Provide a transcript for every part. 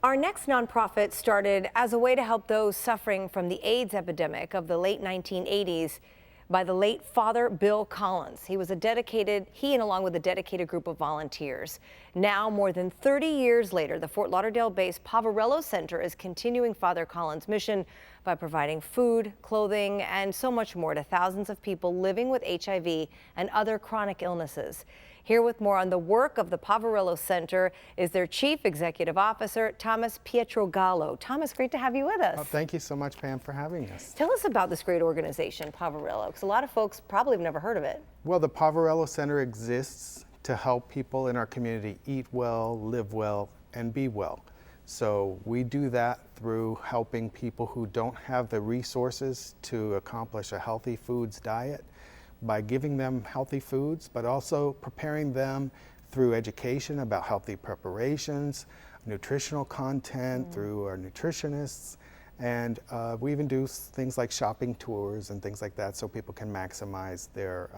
Our next nonprofit started as a way to help those suffering from the AIDS epidemic of the late 1980s by the late Father Bill Collins. He and along with a dedicated group of volunteers. Now, more than 30 years later, the Fort Lauderdale-based Poverello Center is continuing Father Collins' mission by providing food, clothing, and so much more to thousands of people living with HIV and other chronic illnesses. Here with more on the work of the Poverello Center is their Chief Executive Officer, Thomas Pietrogallo. Thomas, great to have you with us. Oh, thank you so much, Pam, for having us. Tell us about this great organization, Poverello, because a lot of folks probably have never heard of it. Well, the Poverello Center exists to help people in our community eat well, live well, and be well. So we do that through helping people who don't have the resources to accomplish a healthy foods diet, by giving them healthy foods, but also preparing them through education about healthy preparations, nutritional content through our nutritionists, and we even do things like shopping tours and things like that so people can maximize their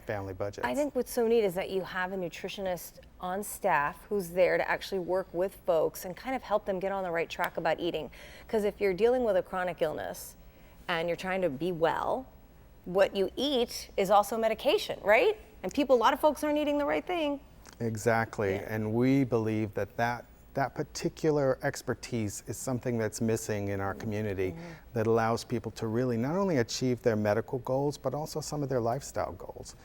family budgets. I think what's so neat is that you have a nutritionist on staff who's there to actually work with folks and kind of help them get on the right track about eating. Because if you're dealing with a chronic illness and you're trying to be well, what you eat is also medication, right? And a lot of folks aren't eating the right thing. Exactly, Yeah. and we believe that particular expertise is something that's missing in our community that allows people to really not only achieve their medical goals, but also some of their lifestyle goals.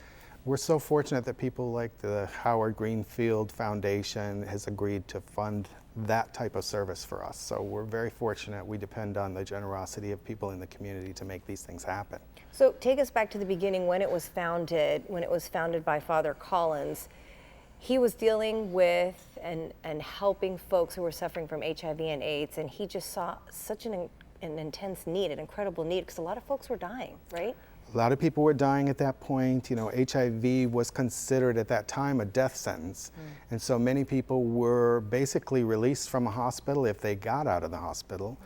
We're so fortunate that people like the Howard Greenfield Foundation has agreed to fund that type of service for us. So we're very fortunate. We depend on the generosity of people in the community to make these things happen. So take us back to the beginning when it was founded by Father Collins. He was dealing with and helping folks who were suffering from HIV and AIDS, and he just saw such an intense need, an incredible need, because a lot of folks were dying, right? A lot of people were dying at that point. You know, HIV was considered at that time a death sentence. And so many people were basically released from a hospital if they got out of the hospital.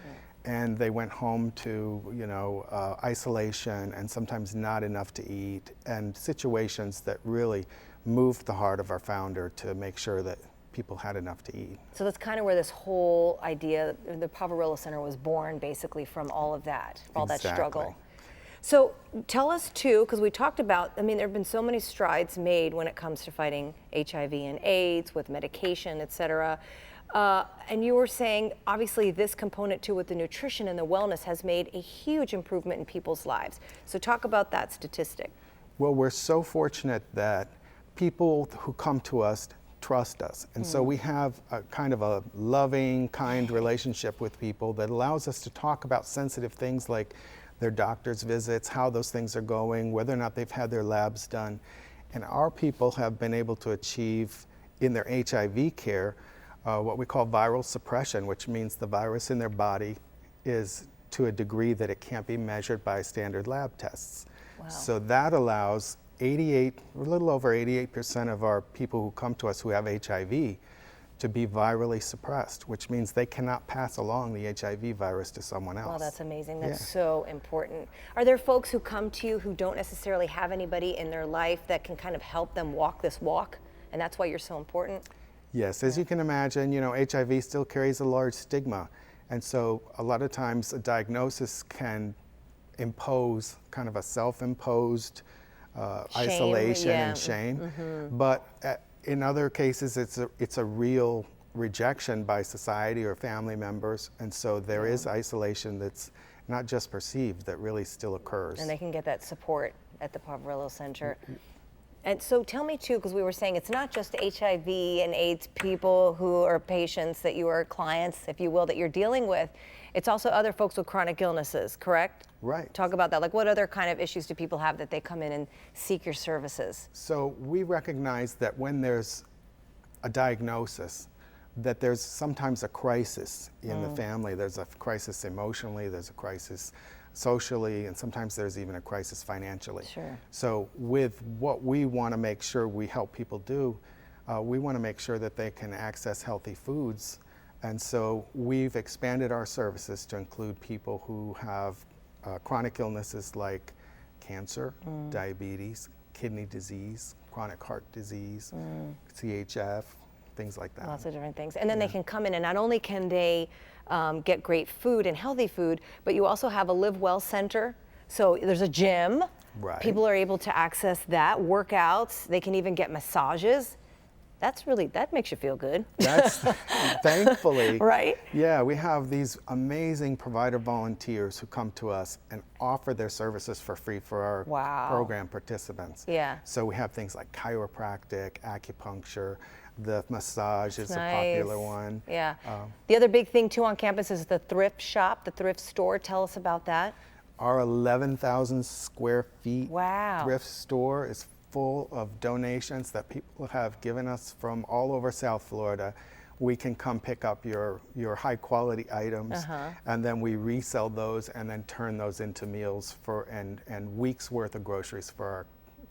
And they went home to, isolation and sometimes not enough to eat, and situations that really moved the heart of our founder to make sure that people had enough to eat. So that's kind of where this whole idea, the Poverello Center, was born, basically from all of that, all that struggle. So tell us too, because we talked about, there have been so many strides made when it comes to fighting HIV and AIDS with medication, et cetera. And you were saying, obviously, this component too with the nutrition and the wellness has made a huge improvement in people's lives. So talk about that statistic. Well, we're so fortunate that people who come to us trust us. And so we have a kind of a loving, kind relationship with people that allows us to talk about sensitive things like their doctor's visits, how those things are going, whether or not they've had their labs done. And our people have been able to achieve in their HIV care what we call viral suppression, which means the virus in their body is to a degree that it can't be measured by standard lab tests. Wow. So that allows a little over 88% of our people who come to us who have HIV to be virally suppressed, which means they cannot pass along the HIV virus to someone else. Well, that's amazing. That's so important. Are there folks who come to you who don't necessarily have anybody in their life that can kind of help them walk this walk, and that's why you're so important? Yes, as you can imagine, HIV still carries a large stigma, and so a lot of times a diagnosis can impose kind of a self-imposed isolation and shame, but in other cases it's a real rejection by society or family members, and so there is isolation that's not just perceived, that really still occurs. And they can get that support at the Poverello Center. And so tell me too, because we were saying it's not just HIV and AIDS people who are patients that you are clients, if you will, that you're dealing with. It's also other folks with chronic illnesses, correct? Right. Talk about that. Like, what other kind of issues do people have that they come in and seek your services? So we recognize that when there's a diagnosis, that there's sometimes a crisis in the family. There's a crisis emotionally, there's a crisis socially, and sometimes there's even a crisis financially. Sure. So with what we want to make sure we help people do, we want to make sure that they can access healthy foods. And so we've expanded our services to include people who have chronic illnesses like cancer, diabetes, kidney disease, chronic heart disease, CHF, things like that. Lots of different things. And then they can come in, and not only can they get great food and healthy food, but you also have a Live Well Center. So there's a gym. Right. People are able to access that, workouts. They can even get massages. That makes you feel good. That's thankfully. Right? Yeah, we have these amazing provider volunteers who come to us and offer their services for free for our Wow. program participants. Yeah. So we have things like chiropractic, acupuncture, the massage is a Nice. popular one. Yeah. The other big thing too on campus is the thrift shop, the thrift store. Tell us about that. Our 11,000 square feet Wow. thrift store is full of donations that people have given us from all over South Florida. We can come pick up your high quality items, and then we resell those and then turn those into meals and weeks worth of groceries for our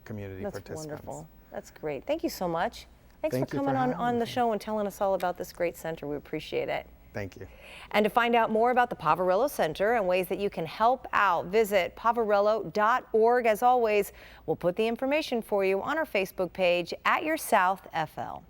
community That's participants. wonderful. That's great. Thank you so much. Thanks Thank for you for coming on having the me. show and telling us all about this great center. We appreciate it. Thank you. And to find out more about the Poverello Center and ways that you can help out, visit poverello.org. As always, we'll put the information for you on our Facebook page @YourSouthFL.